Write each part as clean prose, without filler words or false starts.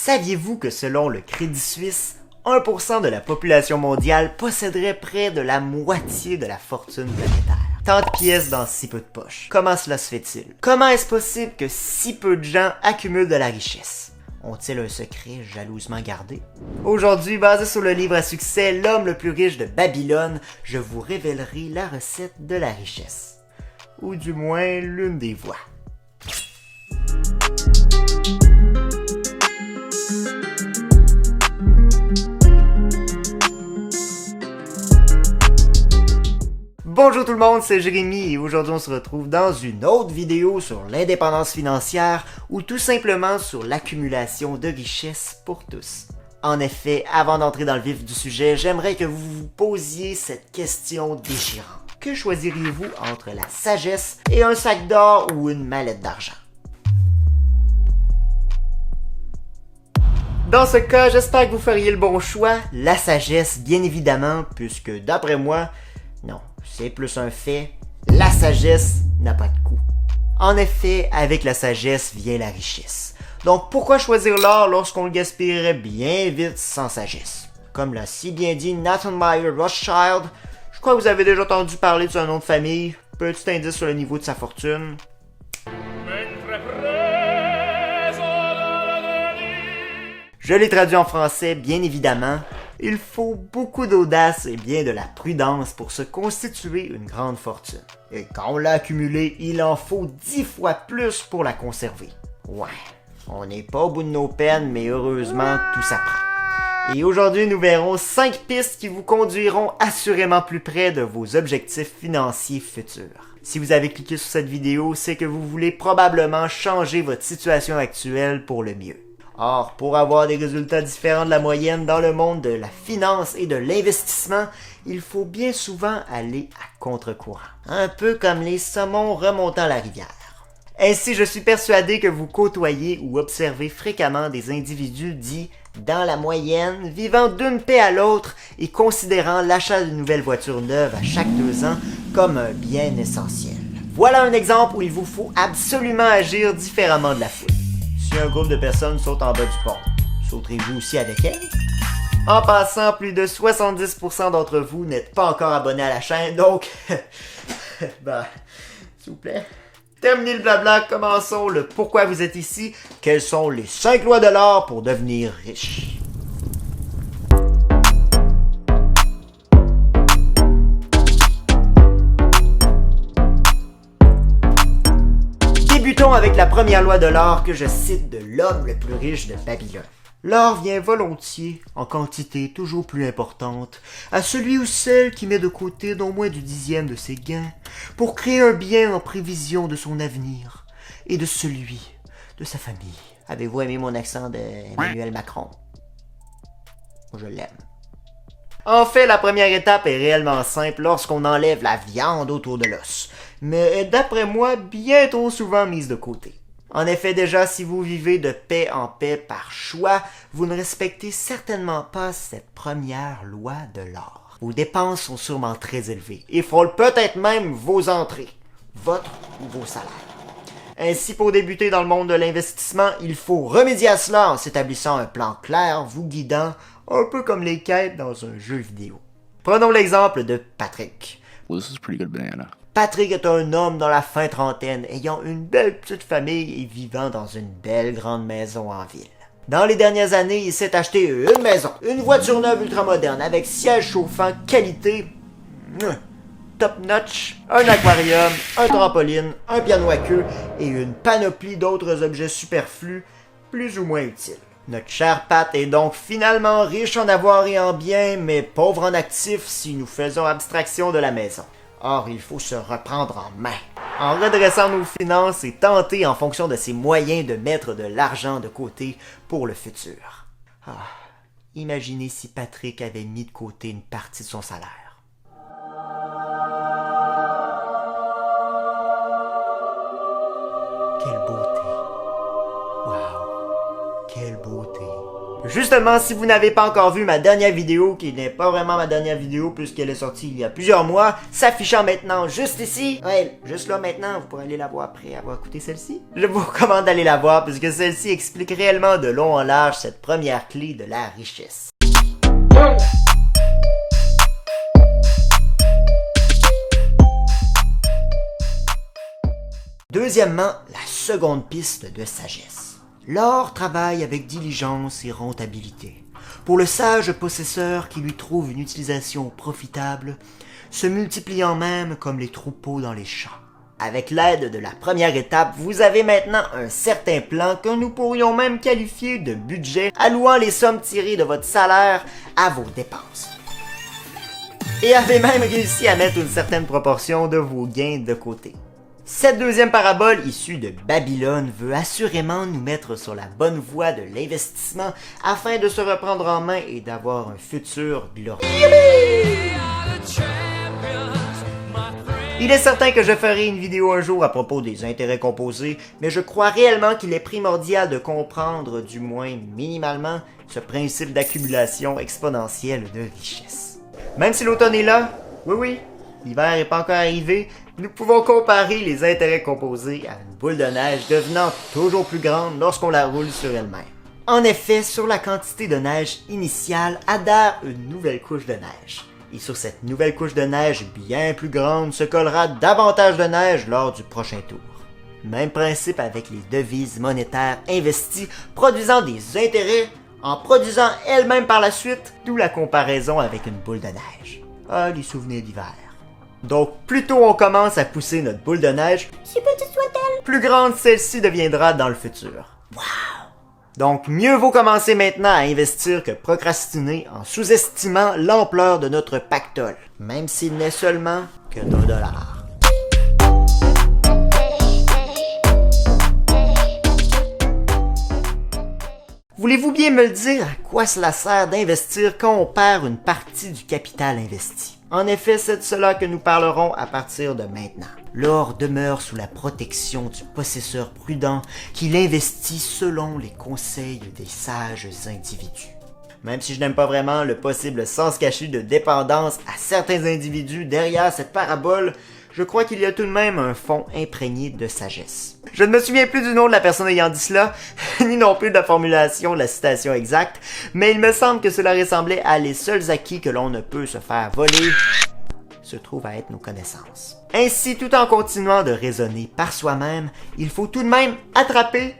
Saviez-vous que selon le Crédit Suisse, 1% de la population mondiale posséderait près de la moitié de la fortune planétaire? Tant de pièces dans si peu de poches. Comment cela se fait-il? Comment est-ce possible que si peu de gens accumulent de la richesse? Ont-ils un secret jalousement gardé? Aujourd'hui, basé sur le livre à succès L'homme le plus riche de Babylone, je vous révélerai la recette de la richesse. Ou du moins, l'une des voies. Bonjour tout le monde, c'est Jérémy et aujourd'hui on se retrouve dans une autre vidéo sur l'indépendance financière ou tout simplement sur l'accumulation de richesses pour tous. En effet, avant d'entrer dans le vif du sujet, j'aimerais que vous vous posiez cette question déchirante. Que choisiriez-vous entre la sagesse et un sac d'or ou une mallette d'argent? Dans ce cas, j'espère que vous feriez le bon choix, la sagesse bien évidemment, puisque d'après moi, non, c'est plus un fait, la sagesse n'a pas de coût. En effet, avec la sagesse vient la richesse. Donc pourquoi choisir l'or lorsqu'on le gaspillerait bien vite sans sagesse? Comme l'a si bien dit Nathan Meyer Rothschild, je crois que vous avez déjà entendu parler de son nom de famille, petit indice sur le niveau de sa fortune. Je l'ai traduit en français, bien évidemment. Il faut beaucoup d'audace et bien de la prudence pour se constituer une grande fortune. Et quand on l'a accumulée, il en faut 10 fois plus pour la conserver. Ouais, on n'est pas au bout de nos peines, mais heureusement, tout s'apprend. Et aujourd'hui, nous verrons 5 pistes qui vous conduiront assurément plus près de vos objectifs financiers futurs. Si vous avez cliqué sur cette vidéo, c'est que vous voulez probablement changer votre situation actuelle pour le mieux. Or, pour avoir des résultats différents de la moyenne dans le monde de la finance et de l'investissement, il faut bien souvent aller à contre-courant. Un peu comme les saumons remontant la rivière. Ainsi, je suis persuadé que vous côtoyez ou observez fréquemment des individus dits dans la moyenne, vivant d'une paix à l'autre et considérant l'achat d'une nouvelle voiture neuve à chaque 2 ans comme un bien essentiel. Voilà un exemple où il vous faut absolument agir différemment de la foule. Si un groupe de personnes saute en bas du pont, sauterez-vous aussi avec elles? En passant, plus de 70% d'entre vous n'êtes pas encore abonnés à la chaîne, donc... s'il vous plaît. Terminez le blabla, commençons le pourquoi vous êtes ici. Quelles sont les 5 lois de l'or pour devenir riche? Débutons avec la première loi de l'or que je cite de l'homme le plus riche de Babylone. L'or vient volontiers, en quantité toujours plus importante, à celui ou celle qui met de côté non moins du 10e de ses gains pour créer un bien en prévision de son avenir et de celui de sa famille. Avez-vous aimé mon accent d'Emmanuel Macron? Je l'aime. En fait, la première étape est réellement simple lorsqu'on enlève la viande autour de l'os, mais est d'après moi bien trop souvent mise de côté. En effet, déjà, si vous vivez de paix en paix par choix, vous ne respectez certainement pas cette première loi de l'or. Vos dépenses sont sûrement très élevées et frôlent peut-être même vos entrées, votre ou vos salaires. Ainsi, pour débuter dans le monde de l'investissement, il faut remédier à cela en s'établissant un plan clair vous guidant, un peu comme les quêtes dans un jeu vidéo. Prenons l'exemple de Patrick. Well, this is pretty good banana. Patrick est un homme dans la fin trentaine, ayant une belle petite famille et vivant dans une belle grande maison en ville. Dans les dernières années, il s'est acheté une maison, une voiture neuve ultramoderne avec siège chauffant qualité top notch, un aquarium, un trampoline, un piano à queue et une panoplie d'autres objets superflus plus ou moins utiles. Notre cher Pat est donc finalement riche en avoir et en biens, mais pauvre en actifs si nous faisons abstraction de la maison. Or, il faut se reprendre en main, en redressant nos finances et tenter en fonction de ses moyens de mettre de l'argent de côté pour le futur. Imaginez si Patrick avait mis de côté une partie de son salaire. Quelle beauté! Wow! Quelle beauté! Justement, si vous n'avez pas encore vu ma dernière vidéo, qui n'est pas vraiment ma dernière vidéo puisqu'elle est sortie il y a plusieurs mois, s'affichant maintenant juste ici, ouais, juste là maintenant, vous pourrez aller la voir après avoir écouté celle-ci. Je vous recommande d'aller la voir puisque celle-ci explique réellement de long en large cette première clé de la richesse. Deuxièmement, la seconde piste de sagesse. L'or travaille avec diligence et rentabilité. Pour le sage possesseur qui lui trouve une utilisation profitable, se multipliant même comme les troupeaux dans les champs. Avec l'aide de la première étape, vous avez maintenant un certain plan que nous pourrions même qualifier de budget, allouant les sommes tirées de votre salaire à vos dépenses. Et avez même réussi à mettre une certaine proportion de vos gains de côté. Cette deuxième parabole issue de Babylone veut assurément nous mettre sur la bonne voie de l'investissement afin de se reprendre en main et d'avoir un futur glorieux. Il est certain que je ferai une vidéo un jour à propos des intérêts composés, mais je crois réellement qu'il est primordial de comprendre, du moins minimalement, ce principe d'accumulation exponentielle de richesse. Même si l'automne est là, oui, l'hiver n'est pas encore arrivé, nous pouvons comparer les intérêts composés à une boule de neige devenant toujours plus grande lorsqu'on la roule sur elle-même. En effet, sur la quantité de neige initiale adhère une nouvelle couche de neige. Et sur cette nouvelle couche de neige bien plus grande se collera davantage de neige lors du prochain tour. Même principe avec les devises monétaires investies produisant des intérêts en produisant elles-mêmes par la suite, d'où la comparaison avec une boule de neige. Ah, les souvenirs d'hiver. Donc, plus tôt on commence à pousser notre boule de neige, si petite soit-elle, plus grande celle-ci deviendra dans le futur. Wow! Donc, mieux vaut commencer maintenant à investir que procrastiner en sous-estimant l'ampleur de notre pactole, même s'il n'est seulement que d'1$. Voulez-vous bien me le dire à quoi cela sert d'investir quand on perd une partie du capital investi? En effet, c'est de cela que nous parlerons à partir de maintenant. L'or demeure sous la protection du possesseur prudent qui l'investit selon les conseils des sages individus. Même si je n'aime pas vraiment le possible sens caché de dépendance à certains individus derrière cette parabole, je crois qu'il y a tout de même un fond imprégné de sagesse. Je ne me souviens plus du nom de la personne ayant dit cela, ni non plus de la formulation de la citation exacte, mais il me semble que cela ressemblait à les seuls acquis que l'on ne peut se faire voler se trouvent à être nos connaissances. Ainsi, tout en continuant de raisonner par soi-même, il faut tout de même attraper,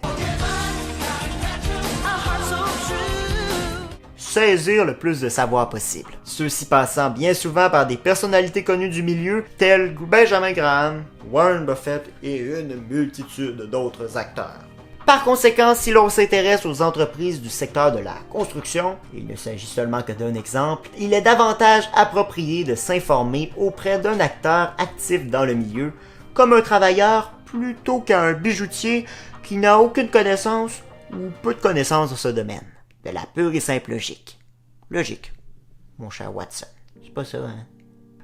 saisir le plus de savoir possible. Ceux-ci passant bien souvent par des personnalités connues du milieu, telles Benjamin Graham, Warren Buffett et une multitude d'autres acteurs. Par conséquent, si l'on s'intéresse aux entreprises du secteur de la construction, il ne s'agit seulement que d'un exemple, il est davantage approprié de s'informer auprès d'un acteur actif dans le milieu, comme un travailleur plutôt qu'un bijoutier qui n'a aucune connaissance ou peu de connaissances dans ce domaine. De la pure et simple logique. Logique, mon cher Watson. C'est pas ça, hein?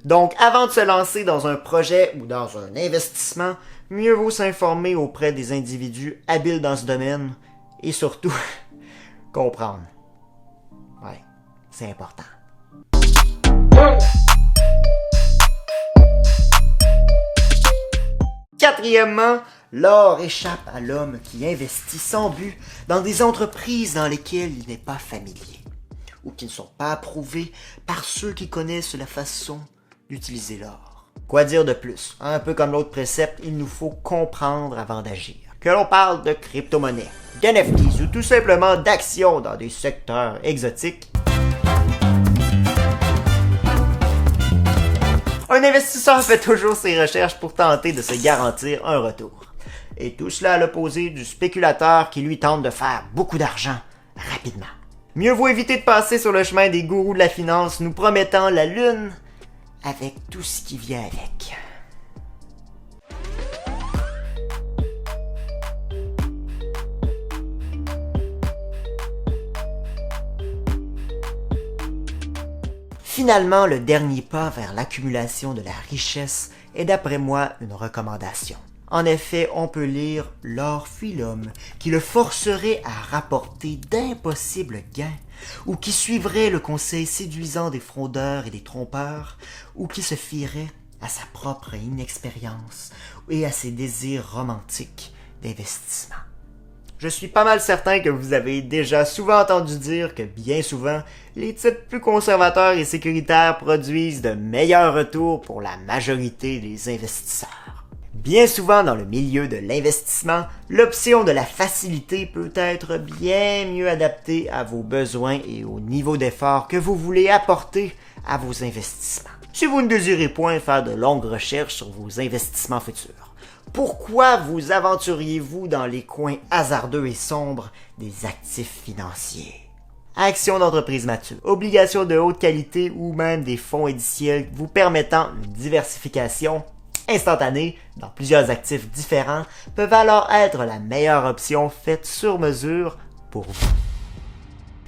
Donc, avant de se lancer dans un projet ou dans un investissement, mieux vaut s'informer auprès des individus habiles dans ce domaine et surtout, comprendre. Ouais, c'est important. Quatrièmement, l'or échappe à l'homme qui investit sans but dans des entreprises dans lesquelles il n'est pas familier ou qui ne sont pas approuvées par ceux qui connaissent la façon d'utiliser l'or. Quoi dire de plus? Un peu comme l'autre précepte, il nous faut comprendre avant d'agir. Que l'on parle de crypto-monnaies, d'NFTs ou tout simplement d'actions dans des secteurs exotiques, un investisseur fait toujours ses recherches pour tenter de se garantir un retour. Et tout cela à l'opposé du spéculateur qui lui tente de faire beaucoup d'argent rapidement. Mieux vaut éviter de passer sur le chemin des gourous de la finance nous promettant la lune avec tout ce qui vient avec. Finalement, le dernier pas vers l'accumulation de la richesse est d'après moi une recommandation. En effet, on peut lire « L'or fuit l'homme » qui le forcerait à rapporter d'impossibles gains, ou qui suivrait le conseil séduisant des fraudeurs et des trompeurs, ou qui se fierait à sa propre inexpérience et à ses désirs romantiques d'investissement. Je suis pas mal certain que vous avez déjà souvent entendu dire que bien souvent, les types plus conservateurs et sécuritaires produisent de meilleurs retours pour la majorité des investisseurs. Bien souvent dans le milieu de l'investissement, l'option de la facilité peut être bien mieux adaptée à vos besoins et au niveau d'effort que vous voulez apporter à vos investissements. Si vous ne désirez point faire de longues recherches sur vos investissements futurs, pourquoi vous aventuriez-vous dans les coins hasardeux et sombres des actifs financiers? Actions d'entreprises matures, obligations de haute qualité ou même des fonds indiciels vous permettant une diversification instantanée dans plusieurs actifs différents peuvent alors être la meilleure option faite sur mesure pour vous.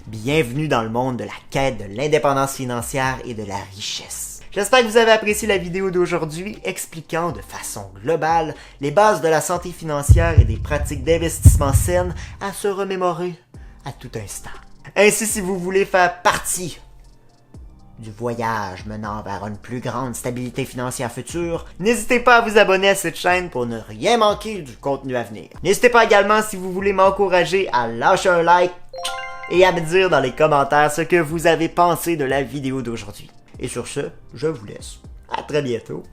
Bienvenue dans le monde de la quête de l'indépendance financière et de la richesse. J'espère que vous avez apprécié la vidéo d'aujourd'hui expliquant de façon globale les bases de la santé financière et des pratiques d'investissement saines à se remémorer à tout instant. Ainsi, si vous voulez faire partie du voyage menant vers une plus grande stabilité financière future, n'hésitez pas à vous abonner à cette chaîne pour ne rien manquer du contenu à venir. N'hésitez pas également, si vous voulez m'encourager, à lâcher un like et à me dire dans les commentaires ce que vous avez pensé de la vidéo d'aujourd'hui. Et sur ce, je vous laisse. À très bientôt.